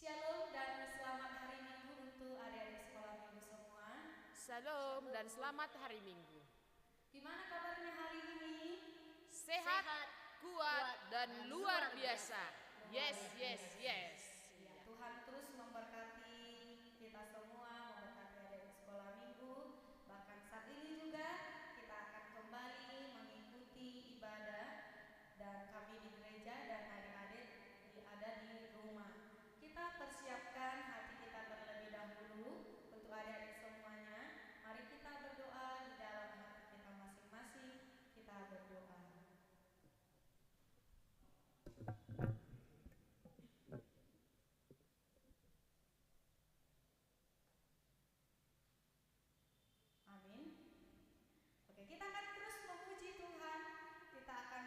Shalom dan selamat hari Minggu untuk adik-adik sekolah minggu semua. Shalom dan selamat hari Minggu. Gimana kabarnya hari ini? Sehat, kuat, dan luar biasa. Yes, yes, yes. Ya, Tuhan terus memberkati kita semua, memberkati adik-adik sekolah minggu. Bahkan saat ini juga kita akan kembali mengikuti ibadah dan kami di gereja dan adik-adik ada di rumah. Kita persiapkan hati kita terlebih dahulu untuk adik-adik semuanya. Mari kita berdoa di dalam hati kita masing-masing. Kita berdoa. Amin. Oke, kita akan terus memuji Tuhan. Kita akan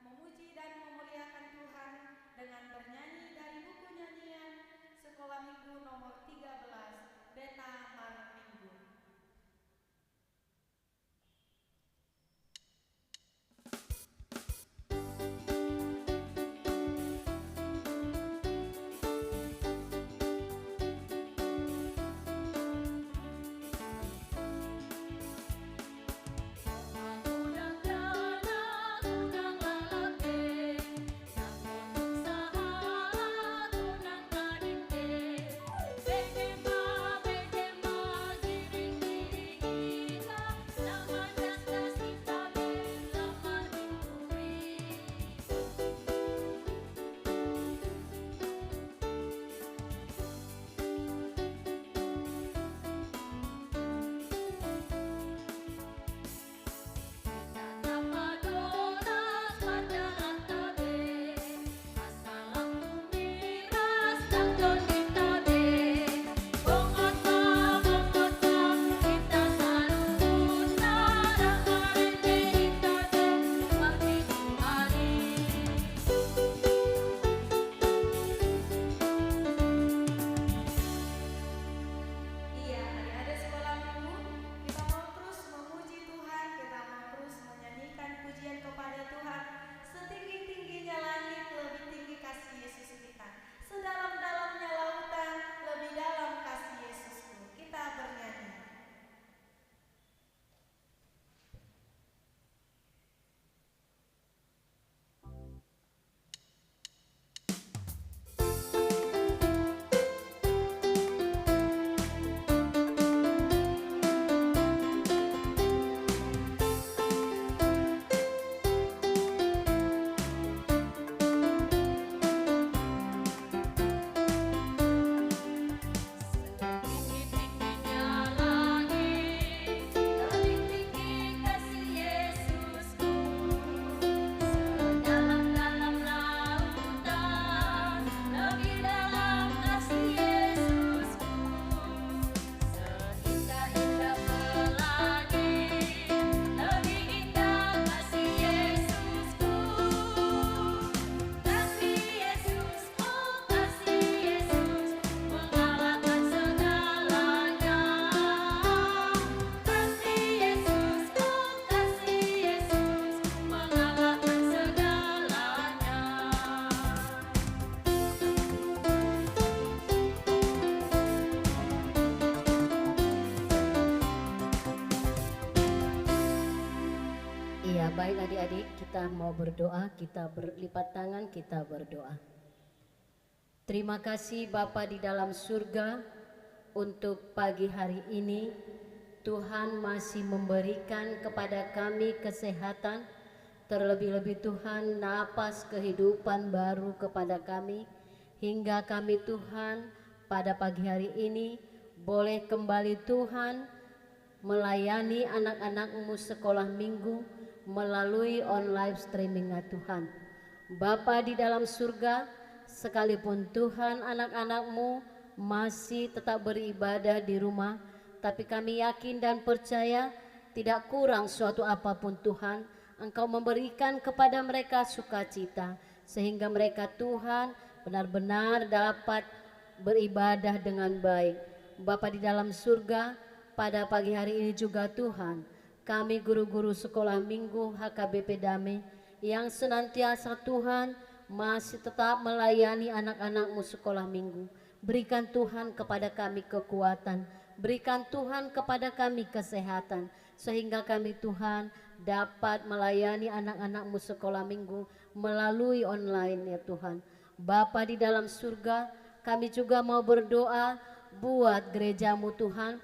memuji dan memuliakan Tuhan dengan bernyanyi dari buku nyanyian Sekolah Minggu nomor 13, Beta Malam Minggu. Beke Baik adik-adik, kita mau berdoa, kita berlipat tangan, kita berdoa. Terima kasih Bapa di dalam surga, untuk pagi hari ini Tuhan masih memberikan kepada kami kesehatan, terlebih-lebih Tuhan napas kehidupan baru kepada kami, hingga kami Tuhan pada pagi hari ini boleh kembali Tuhan melayani anak-anak-Mu sekolah minggu melalui online streaming Tuhan. Bapa di dalam surga, sekalipun Tuhan anak-anak-Mu masih tetap beribadah di rumah, tapi kami yakin dan percaya tidak kurang suatu apapun Tuhan, Engkau memberikan kepada mereka sukacita, sehingga mereka Tuhan benar-benar dapat beribadah dengan baik. Bapa di dalam surga, pada pagi hari ini juga Tuhan, kami guru-guru sekolah minggu HKBP Damai yang senantiasa Tuhan masih tetap melayani anak-anak-Mu sekolah minggu. Berikan Tuhan kepada kami kekuatan, berikan Tuhan kepada kami kesehatan, sehingga kami Tuhan dapat melayani anak-anak-Mu sekolah minggu melalui online ya Tuhan. Bapa di dalam surga, kami juga mau berdoa buat gereja-Mu Tuhan.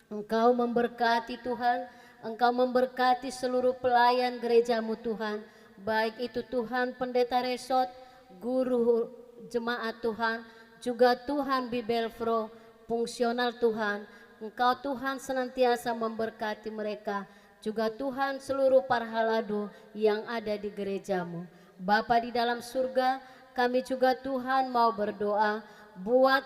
Engkau memberkati Tuhan, Engkau memberkati seluruh pelayan gereja-Mu Tuhan, baik itu Tuhan pendeta resort, guru jemaat Tuhan, juga Tuhan Bibelfro, fungsional Tuhan. Engkau Tuhan senantiasa memberkati mereka, juga Tuhan seluruh para halado yang ada di gereja-Mu. Bapa di dalam surga, kami juga Tuhan mau berdoa buat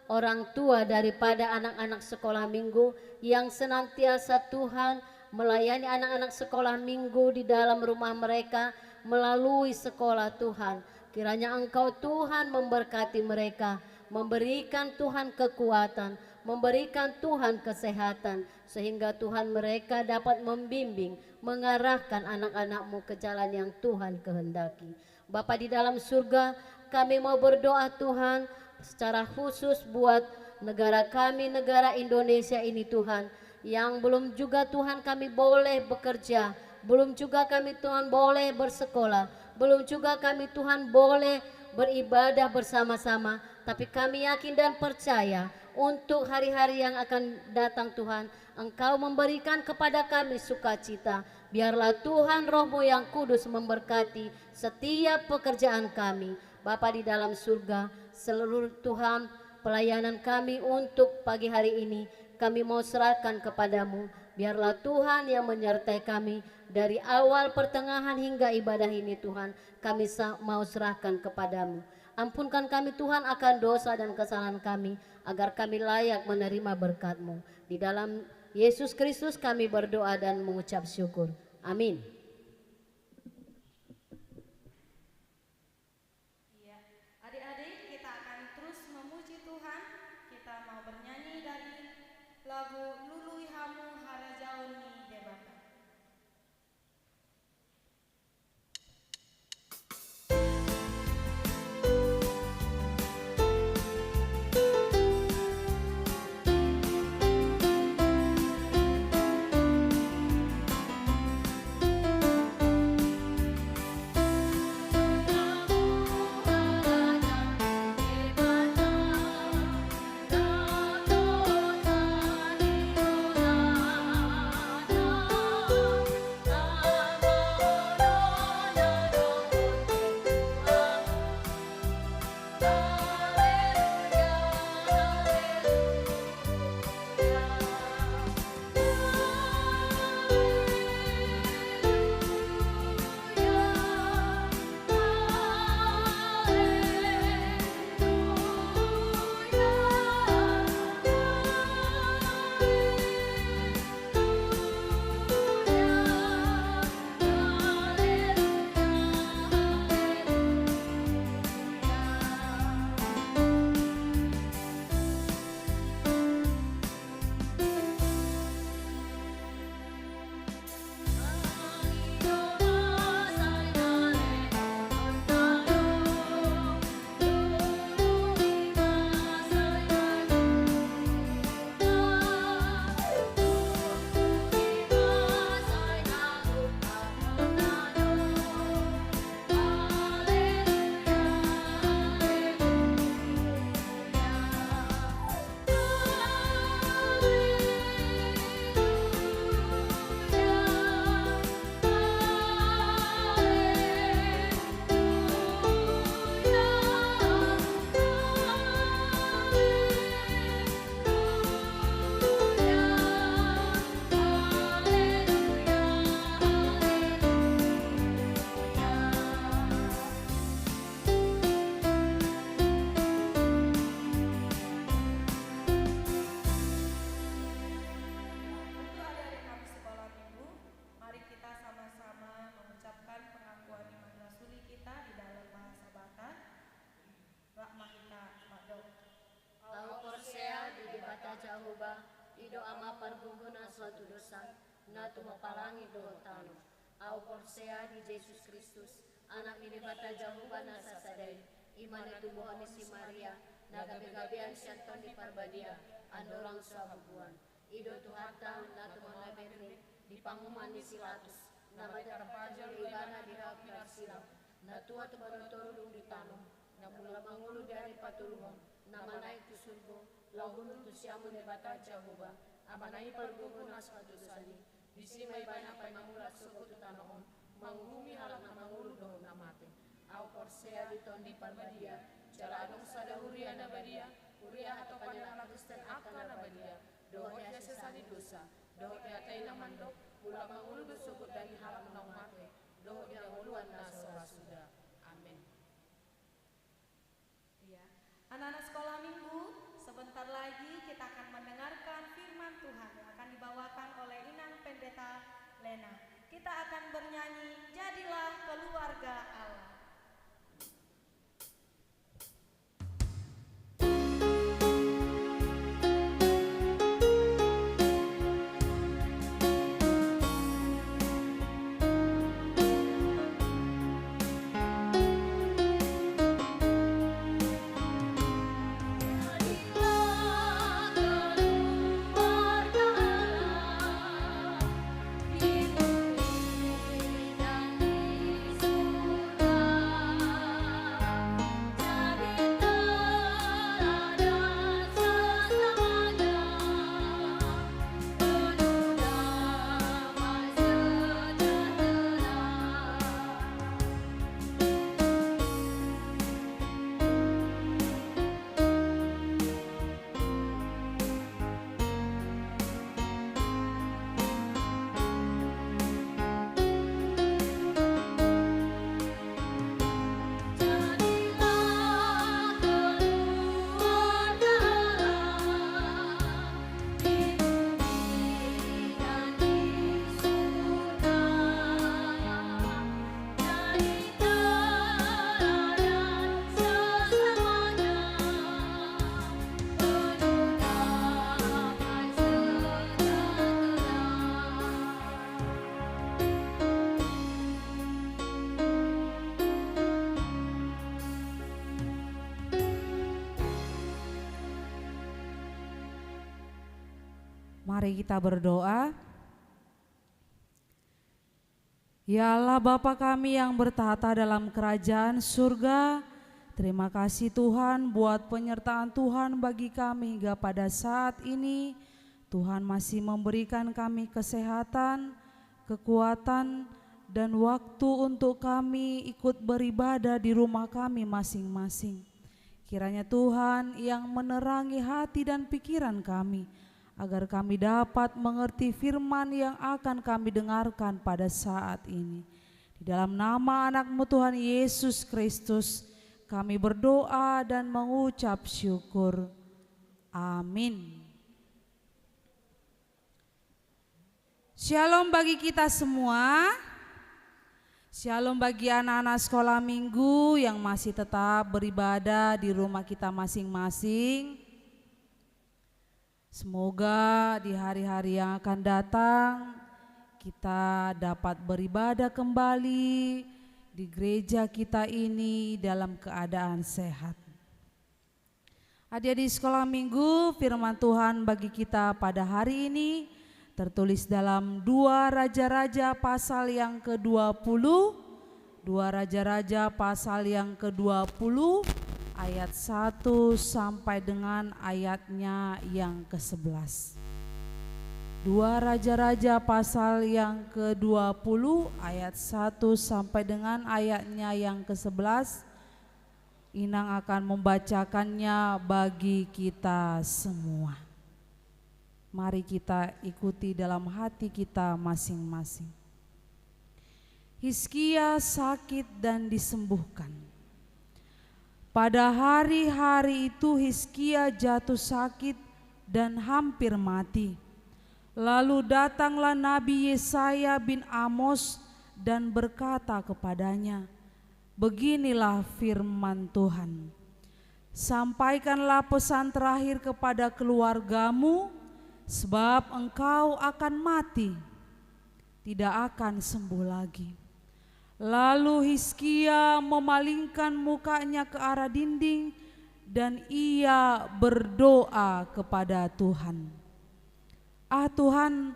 orang tua daripada anak-anak sekolah minggu yang senantiasa Tuhan melayani anak-anak sekolah minggu di dalam rumah mereka melalui sekolah Tuhan. Kiranya Engkau Tuhan memberkati mereka, memberikan Tuhan kekuatan, memberikan Tuhan kesehatan, sehingga Tuhan mereka dapat membimbing, mengarahkan anak-anak-Mu ke jalan yang Tuhan kehendaki. Bapa di dalam surga, kami mau berdoa Tuhan secara khusus buat negara kami, negara Indonesia ini Tuhan, yang belum juga Tuhan kami boleh bekerja, belum juga kami Tuhan boleh bersekolah, belum juga kami Tuhan boleh beribadah bersama-sama, tapi kami yakin dan percaya untuk hari-hari yang akan datang Tuhan, Engkau memberikan kepada kami sukacita. Biarlah Tuhan Roh-Mu yang kudus memberkati setiap pekerjaan kami. Bapa di dalam surga, seluruh Tuhan pelayanan kami untuk pagi hari ini kami mau serahkan kepadamu. Biarlah Tuhan yang menyertai kami dari awal pertengahan hingga ibadah ini Tuhan, kami mau serahkan kepadamu. Ampunkan kami Tuhan akan dosa dan kesalahan kami, agar kami layak menerima berkat-Mu. Di dalam Yesus Kristus kami berdoa dan mengucap syukur. Amin. Lagu Lului Hamu Harajauni Debaka. natu mapalangi doa tanu. Au porsea di Yesus Kristus, anak ini bata jauh bana sasadai, iman itu Tuhan si Maria, naga begabian syanton di parbadia, andorang sabubuan. Ido Tuhan natu mamabetri, di panguman di silatus, nama terpajal ibana di rakyat silam, natua tu barotorulung di tanum, namula mangulu dari patulungan, nama naik tu surgo, lahunu tu siamu di bata jahuba, amanai pergugun asfatu sani, bisi may bana pay mamulat suko tu tanong, manghumi halak na mangulu doon na mate, au porsea di tondi parbadia, jala adong sada huria na badia, huria atau panyanak Kristen akan na badia, dohot ya sesali dosa, dohot ya tay na mandok, mula mangulu do suko dari halak na mate, dohot ya huluan na sudah. Amin. Ya. Anak-anak sekolah minggu, sebentar lagi kita akan mendengarkan firman Tuhan yang akan dibawakan oleh Inang Pendeta Lena. Kita akan bernyanyi, Jadilah Keluarga Allah. Mari kita berdoa. Ya Allah Bapa kami yang bertahta dalam kerajaan surga, terima kasih Tuhan buat penyertaan Tuhan bagi kami hingga pada saat ini. Tuhan masih memberikan kami kesehatan, kekuatan, dan waktu untuk kami ikut beribadah di rumah kami masing-masing. Kiranya Tuhan yang menerangi hati dan pikiran kami, agar kami dapat mengerti firman yang akan kami dengarkan pada saat ini. Di dalam nama anak-Mu Tuhan Yesus Kristus, kami berdoa dan mengucap syukur. Amin. Shalom bagi kita semua. Shalom bagi anak-anak sekolah minggu yang masih tetap beribadah di rumah kita masing-masing. Semoga di hari-hari yang akan datang kita dapat beribadah kembali di gereja kita ini dalam keadaan sehat. Adik-adik sekolah minggu, firman Tuhan bagi kita pada hari ini tertulis dalam 2 Raja-Raja pasal yang ke-20, 2 Raja-Raja pasal yang ke-20, ayat 1 sampai dengan ayatnya yang ke-11. 2 Raja-Raja pasal yang ke-20 ayat 1 sampai dengan ayatnya yang ke-11. Inang akan membacakannya bagi kita semua. Mari kita ikuti dalam hati kita masing-masing. Hizkia sakit dan disembuhkan. Pada hari-hari itu Hizkia jatuh sakit dan hampir mati. Lalu datanglah Nabi Yesaya bin Amos dan berkata kepadanya, beginilah firman Tuhan, sampaikanlah pesan terakhir kepada keluargamu, sebab engkau akan mati. tidak akan sembuh lagi. Lalu Hizkia memalingkan mukanya ke arah dinding dan ia berdoa kepada Tuhan. Tuhan,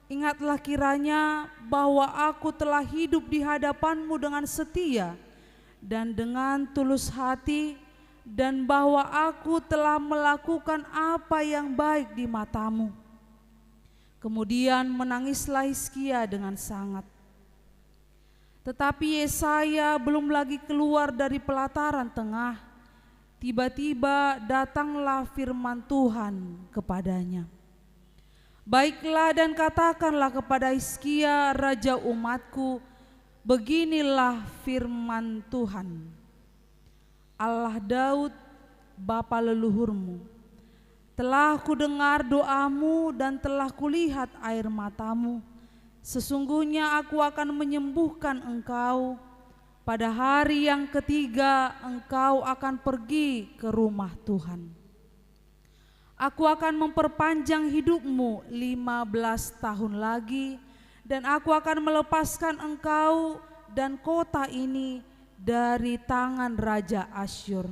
ingatlah kiranya bahwa aku telah hidup di hadapan-Mu dengan setia dan dengan tulus hati, dan bahwa aku telah melakukan apa yang baik di mata-Mu. Kemudian menangislah Hizkia dengan sangat. Tetapi Yesaya belum lagi keluar dari pelataran tengah, tiba-tiba datanglah firman Tuhan kepadanya. Baiklah dan katakanlah kepada Hizkia raja umatku, beginilah firman Tuhan, Allah Daud, bapa leluhurmu. Telah kudengar doamu dan telah kulihat air matamu. Sesungguhnya aku akan menyembuhkan engkau. Pada hari yang ketiga engkau akan pergi ke rumah Tuhan. Aku akan memperpanjang hidupmu 15 tahun lagi, dan aku akan melepaskan engkau dan kota ini dari tangan Raja Asyur.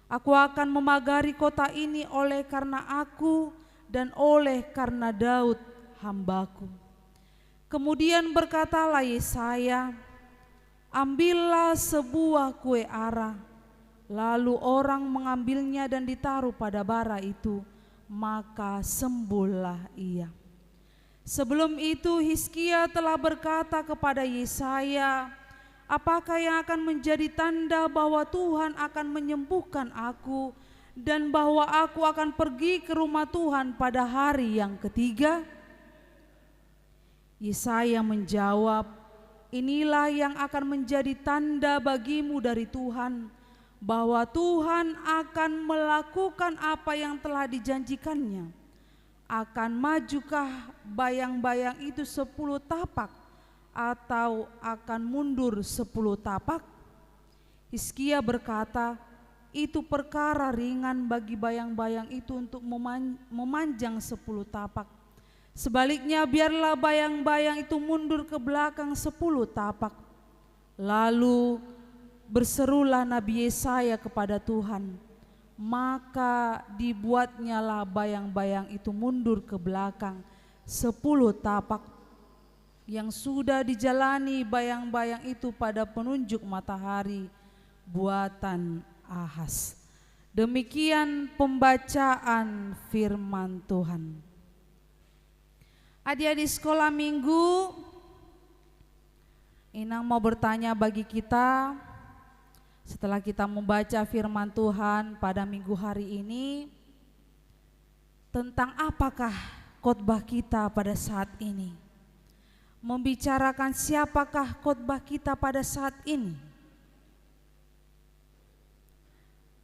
Aku akan memagari kota ini oleh karena aku dan oleh karena Daud hambaku. Kemudian berkatalah Yesaya, ambillah sebuah kue ara. Lalu orang mengambilnya dan ditaruh pada bara itu, maka sembuhlah ia. Sebelum itu Hizkia telah berkata kepada Yesaya, apakah yang akan menjadi tanda bahwa Tuhan akan menyembuhkan aku dan bahwa aku akan pergi ke rumah Tuhan pada hari yang ketiga? Yesaya menjawab, inilah yang akan menjadi tanda bagimu dari Tuhan, bahwa Tuhan akan melakukan apa yang telah dijanjikannya. Akan majukah bayang-bayang itu 10 tapak atau akan mundur 10 tapak? Hizkia berkata, itu perkara ringan bagi bayang-bayang itu untuk memanjang 10 tapak. Sebaliknya biarlah bayang-bayang itu mundur ke belakang 10 tapak. Lalu berserulah Nabi Yesaya kepada Tuhan, maka dibuatnyalah bayang-bayang itu mundur ke belakang 10 tapak. Yang sudah dijalani bayang-bayang itu pada penunjuk matahari buatan Ahaz. Demikian pembacaan firman Tuhan. Adik-adik sekolah minggu, Inang mau bertanya bagi kita, setelah kita membaca firman Tuhan pada minggu hari ini, tentang apakah khotbah kita pada saat ini? Membicarakan siapakah khotbah kita pada saat ini?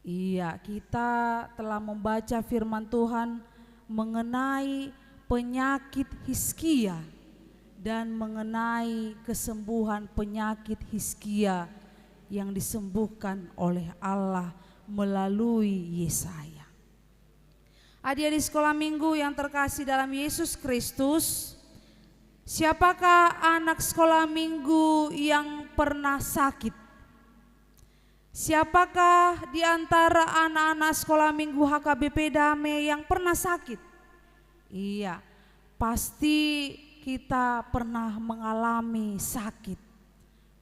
Iya, kita telah membaca firman Tuhan mengenai penyakit Hizkia dan mengenai kesembuhan penyakit Hizkia yang disembuhkan oleh Allah melalui Yesaya. Adik-adik sekolah minggu yang terkasih dalam Yesus Kristus, siapakah anak sekolah minggu yang pernah sakit? Siapakah di antara anak-anak sekolah minggu HKBP Damai yang pernah sakit? Iya, pasti kita pernah mengalami sakit.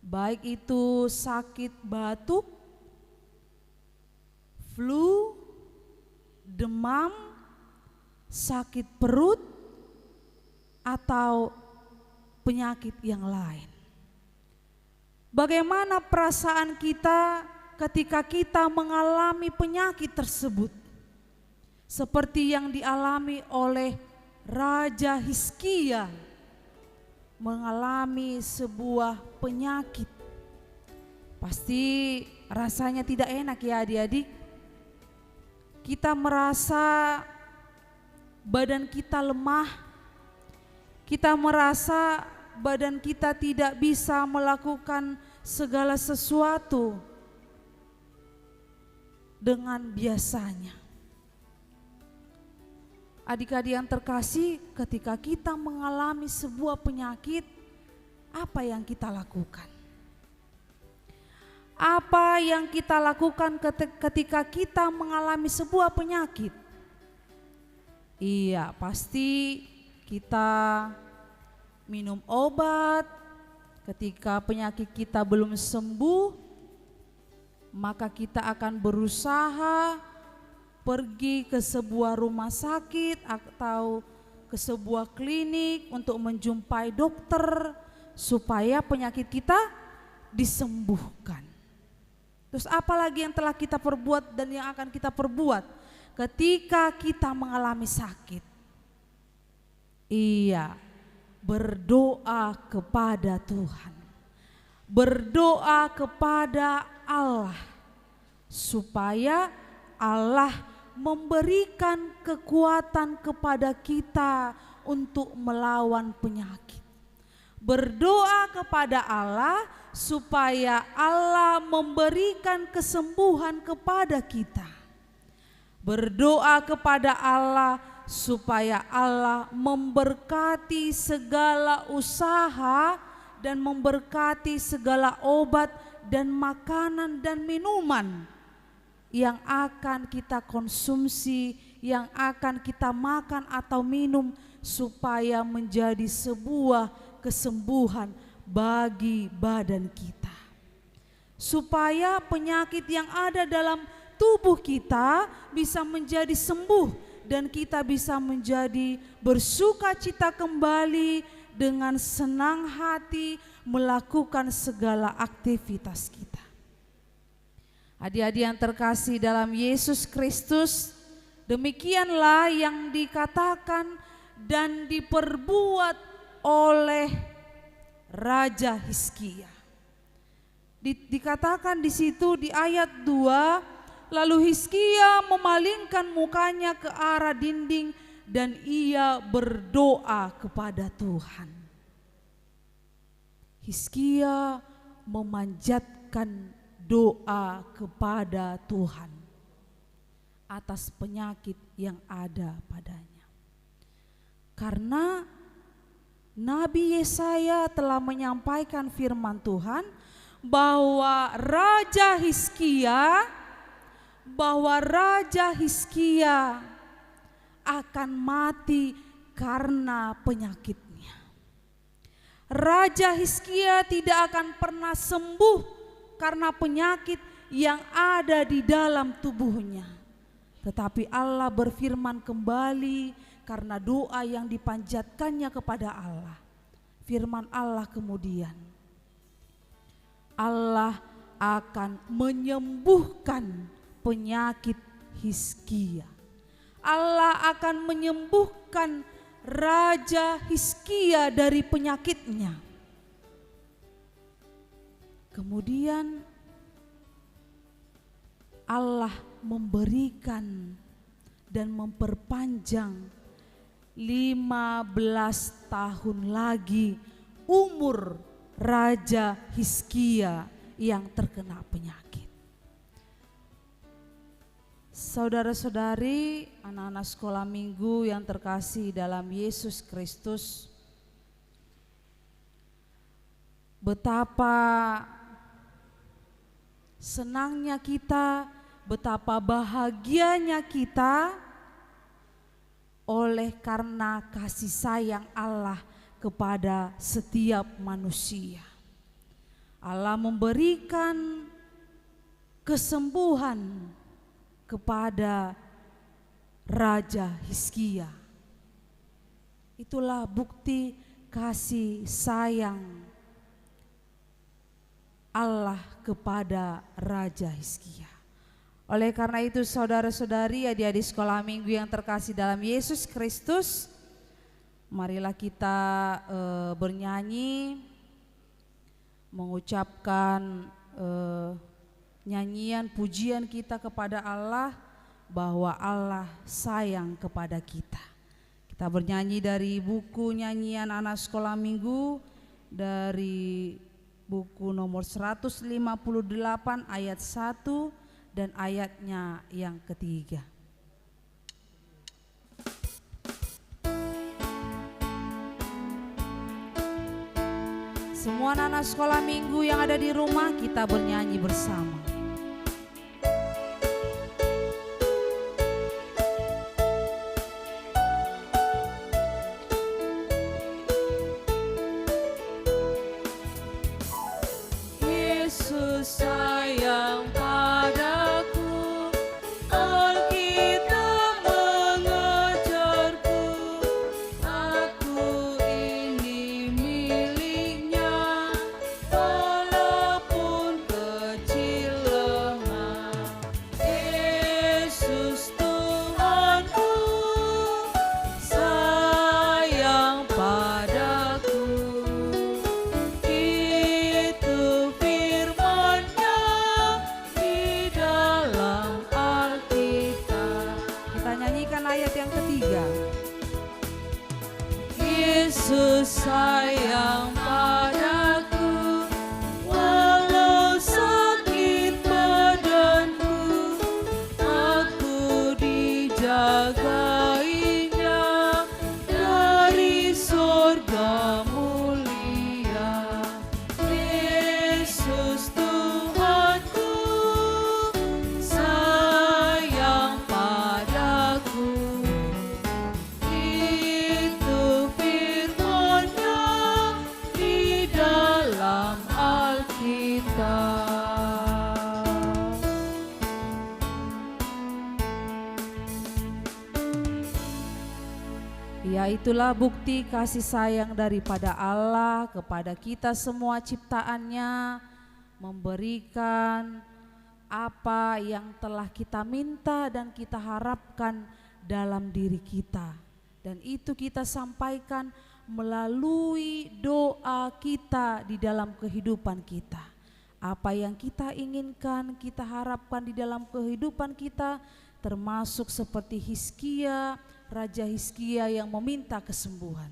Baik itu sakit batuk, flu, demam, sakit perut, atau penyakit yang lain. Bagaimana perasaan kita ketika kita mengalami penyakit tersebut? Seperti yang dialami oleh Raja Hizkia, mengalami sebuah penyakit. Pasti rasanya tidak enak ya adik-adik. Kita merasa badan kita lemah, kita merasa badan kita tidak bisa melakukan segala sesuatu dengan biasanya. Adik-adik yang terkasih, ketika kita mengalami sebuah penyakit, apa yang kita lakukan? Apa yang kita lakukan ketika kita mengalami sebuah penyakit? Iya, pasti kita minum obat. Ketika penyakit kita belum sembuh, maka kita akan berusaha pergi ke sebuah rumah sakit atau ke sebuah klinik untuk menjumpai dokter supaya penyakit kita disembuhkan. Terus apa lagi yang telah kita perbuat dan yang akan kita perbuat ketika kita mengalami sakit? Iya, berdoa kepada Tuhan, berdoa kepada Allah supaya Allah memberikan kekuatan kepada kita untuk melawan penyakit. Berdoa kepada Allah supaya Allah memberikan kesembuhan kepada kita. Berdoa kepada Allah supaya Allah memberkati segala usaha dan memberkati segala obat dan makanan dan minuman yang akan kita konsumsi, yang akan kita makan atau minum, supaya menjadi sebuah kesembuhan bagi badan kita. Supaya penyakit yang ada dalam tubuh kita bisa menjadi sembuh dan kita bisa menjadi bersukacita kembali dengan senang hati melakukan segala aktivitas kita. Adik-adik yang terkasih dalam Yesus Kristus, demikianlah yang dikatakan dan diperbuat oleh Raja Hizkia. Dikatakan di situ di ayat 2, lalu Hizkia memalingkan mukanya ke arah dinding dan ia berdoa kepada Tuhan. Hizkia memanjatkan doa kepada Tuhan atas penyakit yang ada padanya. Karena Nabi Yesaya telah menyampaikan firman Tuhan bahwa Raja Hizkia akan mati karena penyakitnya. Raja Hizkia tidak akan pernah sembuh karena penyakit yang ada di dalam tubuhnya. Tetapi Allah berfirman kembali karena doa yang dipanjatkannya kepada Allah. Firman Allah kemudian, Allah akan menyembuhkan penyakit Hizkia. Allah akan menyembuhkan Raja Hizkia dari penyakitnya. Kemudian Allah memberikan dan memperpanjang 15 tahun lagi umur Raja Hizkia yang terkena penyakit. Saudara-saudari, anak-anak sekolah minggu yang terkasih dalam Yesus Kristus, betapa senangnya kita, betapa bahagianya kita oleh karena kasih sayang Allah kepada setiap manusia. Allah memberikan kesembuhan kepada Raja Hizkia. Itulah bukti kasih sayang Allah kepada Raja Hizkia. Oleh karena itu saudara-saudari, adik-adik sekolah minggu yang terkasih dalam Yesus Kristus, marilah kita bernyanyi, mengucapkan nyanyian pujian kita kepada Allah bahwa Allah sayang kepada kita. Kita bernyanyi dari buku nyanyian anak sekolah minggu dari buku nomor 158 ayat 1 dan ayatnya yang ketiga. Semua anak-anak sekolah minggu yang ada di rumah, kita bernyanyi bersama. Yesus sayang padaku, Alkitab mengajarku, aku ini miliknya, walaupun kecil lemah. Yesus Tuhanku, sayang padaku. Itu firman-Nya di dalam Alkitab. Kita nyanyikan ayat yang ketiga. Yesus sayang padaku, walau sakit badanku, aku dijagainya dari surga mulia. Yesus Tuhanku, sayang padaku. Itu firman-Nya di dalam Alkitab. Ya, itulah bukti kasih sayang daripada Allah kepada kita semua ciptaannya, memberikan apa yang telah kita minta dan kita harapkan dalam diri kita. Dan itu kita sampaikan melalui doa kita di dalam kehidupan kita. Apa yang kita inginkan, kita harapkan di dalam kehidupan kita, termasuk seperti Hizkia, Raja Hizkia yang meminta kesembuhan.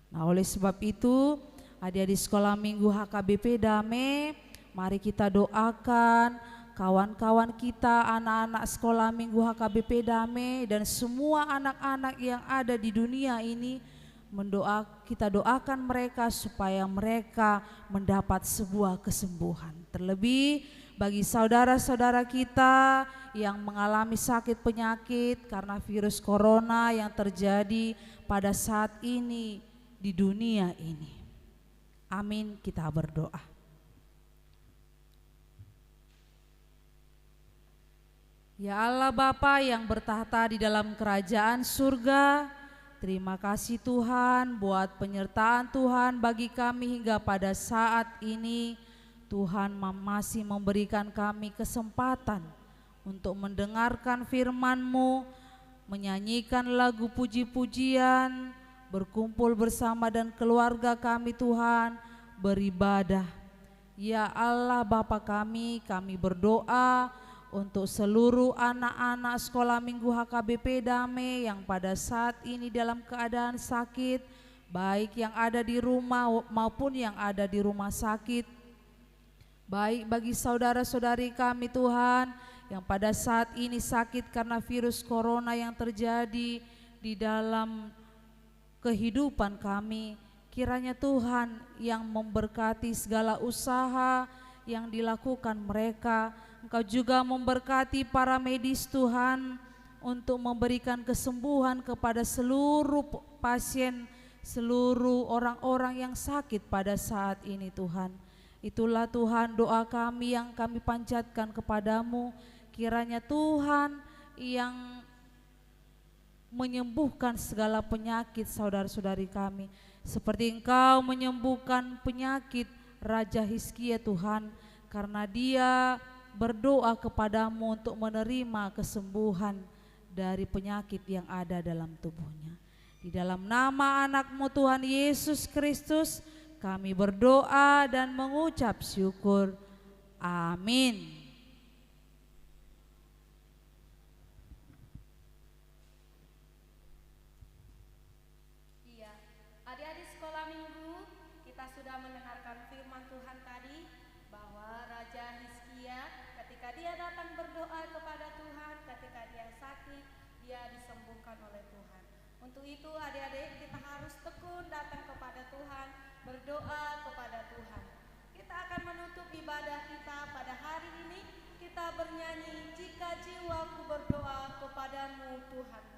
Nah, oleh sebab itu, adik-adik sekolah minggu HKBP Damai, mari kita doakan kawan-kawan kita, anak-anak sekolah minggu HKBP Damai, dan semua anak-anak yang ada di dunia ini, kita doakan mereka supaya mereka mendapat sebuah kesembuhan. Terlebih bagi saudara-saudara kita yang mengalami sakit penyakit karena virus corona yang terjadi pada saat ini di dunia ini. Amin, kita berdoa. Ya Allah Bapa yang bertahta di dalam kerajaan surga, terima kasih Tuhan buat penyertaan Tuhan bagi kami hingga pada saat ini. Tuhan masih memberikan kami kesempatan untuk mendengarkan firman-Mu, menyanyikan lagu puji-pujian, berkumpul bersama dan keluarga kami Tuhan, beribadah. Ya Allah Bapa kami berdoa untuk seluruh anak-anak sekolah minggu HKBP Damai yang pada saat ini dalam keadaan sakit, baik yang ada di rumah maupun yang ada di rumah sakit. Baik bagi saudara-saudari kami Tuhan yang pada saat ini sakit karena virus corona yang terjadi di dalam kehidupan kami, kiranya Tuhan yang memberkati segala usaha yang dilakukan mereka. Engkau juga memberkati para medis Tuhan untuk memberikan kesembuhan kepada seluruh pasien, seluruh orang-orang yang sakit pada saat ini Tuhan. Itulah Tuhan doa kami yang kami panjatkan kepadamu, kiranya Tuhan yang menyembuhkan segala penyakit saudara-saudari kami, seperti Engkau menyembuhkan penyakit Raja Hizkia Tuhan, karena dia berdoa kepadamu untuk menerima kesembuhan dari penyakit yang ada dalam tubuhnya. Di dalam nama anak-Mu Tuhan Yesus Kristus, kami berdoa dan mengucap syukur. Amin. Iya, adik-adik sekolah minggu, kita sudah mendengarkan firman Tuhan tadi bahwa Raja Hizkia ketika dia datang berdoa kepada Tuhan, ketika dia sakit, dia disembuhkan oleh Tuhan. Untuk itu adik-adik kita harus tekun datang kepada Tuhan, berdoa kepada Tuhan. Kita akan menutup ibadah kita pada hari ini. Kita bernyanyi, jika jiwaku berdoa kepadamu Tuhanku.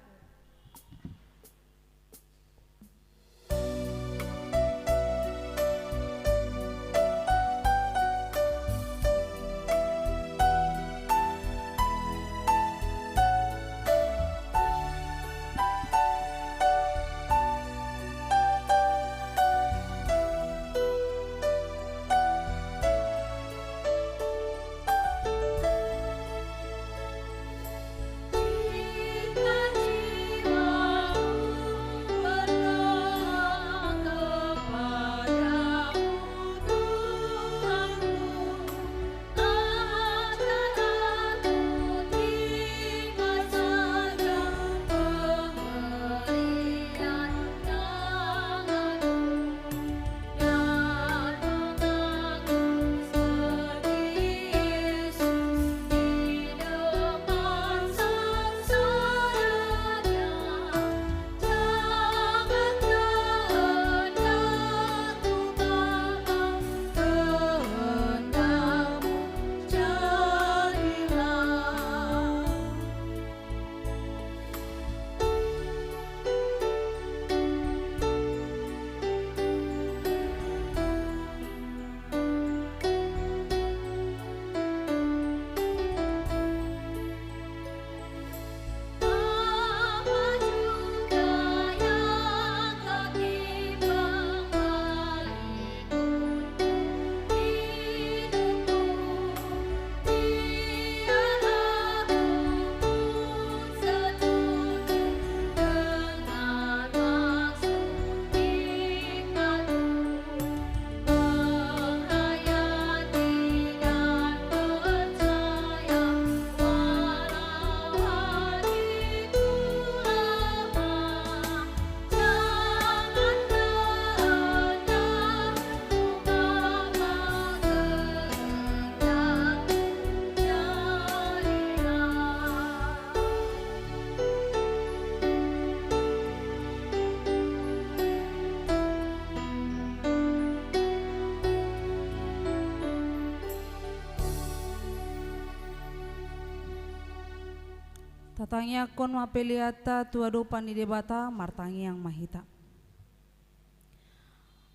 Tatangya kon mapeliata tuado panidebata martangi yang mahita.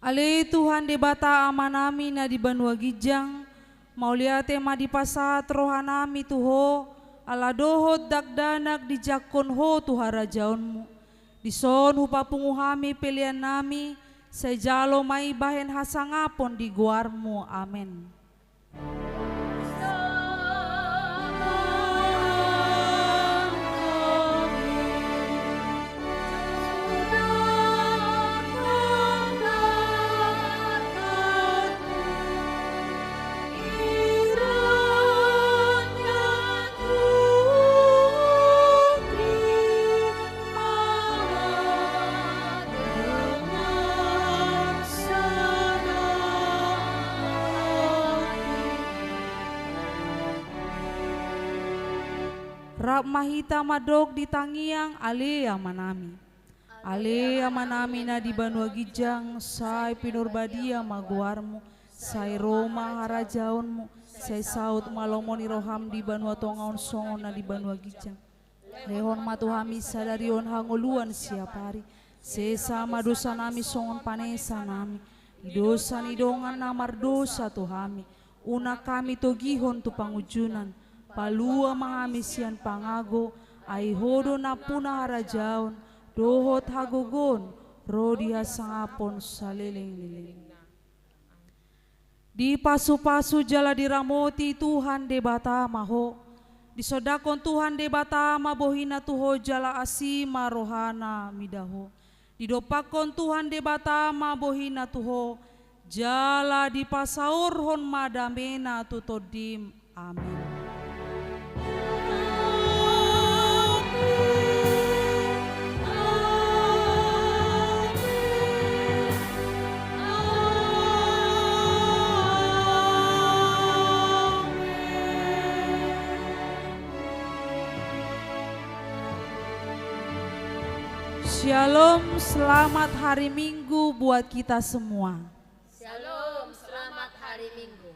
Ale Tuhan debata amanami na di Banua Gijang, mauliate madipasat rohanami tuho, ala dohot dakdanak di jakon ho tuhara jaunmu. Dison hupapunguhami pelian nami, sejalo mai bahen hasangapon di guarmu, amen. Rap mahita madog di tangiang ale amanami. Ale amanami na di Banua Gijang, say pinurbadia maguarmu, say Roma harajaunmu, say saut malomoni roham di Banua Tongaon songon na di Banua Gijang. Lehon matuhami sadarion hanguluan siap hari, sesama dosa nami songon panesa nami, dosa nidongan namar dosa tuhami, una kami togihon tu pangujunan, palua mahamisian pangago, ai hodo na puna harajaon, dohot hagogon, rodi hasangapon saliling-liling. Di pasu-pasu jala diramoti Tuhan debata maho, disodakon Tuhan debata mabohina tuho jala asima rohana midaho. Didopakon Tuhan debata mabohina tuho, jala di pasaur hon madamena tutodim, amin. Shalom, selamat hari Minggu buat kita semua. hari Minggu.